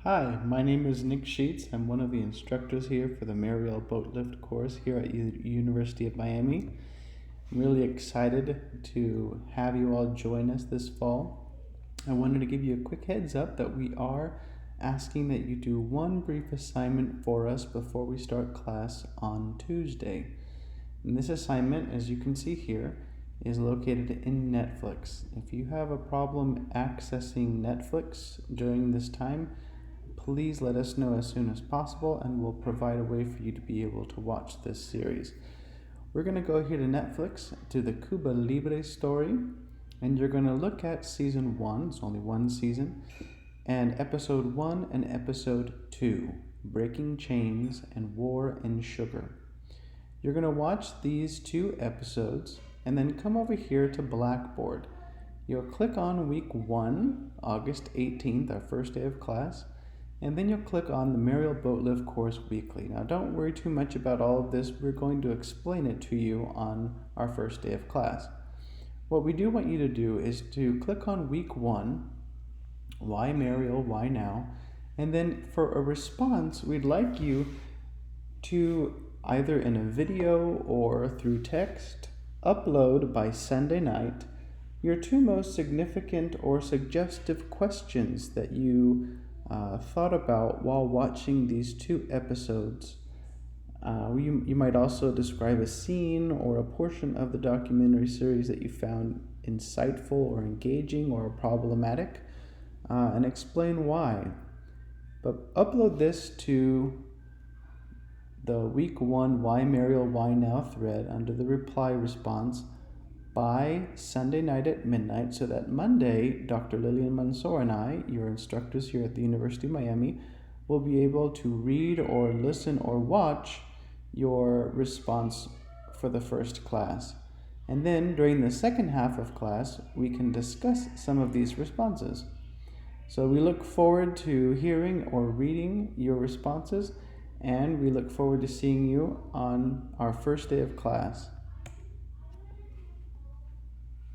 Hi, my name is Nick Sheets. I'm one of the instructors here for the Mariel Boatlift course here at University of Miami. I'm really excited to have you all join us this fall. I wanted to give you a quick heads up that we are asking that you do one brief assignment for us before we start class on Tuesday. And this assignment, as you can see here, is located in Netflix. If you have a problem accessing Netflix during this time, please let us know as soon as possible and we'll provide a way for you to be able to watch this series. We're going to go here to Netflix to the Cuba Libre story, and you're going to look at season 1, it's only one season, and episode 1 and episode 2, Breaking Chains and War and Sugar. You're going to watch these two episodes and then come over here to Blackboard. You'll click on week 1, August 18th, our first day of class, and then you'll click on the Mariel Boatlift course weekly. Now don't worry too much about all of this. We're going to explain it to you on our first day of class. What we do want you to do is to click on week 1, why Mariel, why now? And then for a response, we'd like you to either in a video or through text, upload by Sunday night your two most significant or suggestive questions that you thought about while watching these two episodes. You might also describe a scene or a portion of the documentary series that you found insightful or engaging or problematic, and explain why. But upload this to the week 1 Why Mariel, Why Now thread under the reply response by Sunday night at midnight, so that Monday, Dr. Lillian Mansour and I, your instructors here at the University of Miami, will be able to read or listen or watch your response for the first class. And then during the second half of class, we can discuss some of these responses. So we look forward to hearing or reading your responses, and we look forward to seeing you on our first day of class.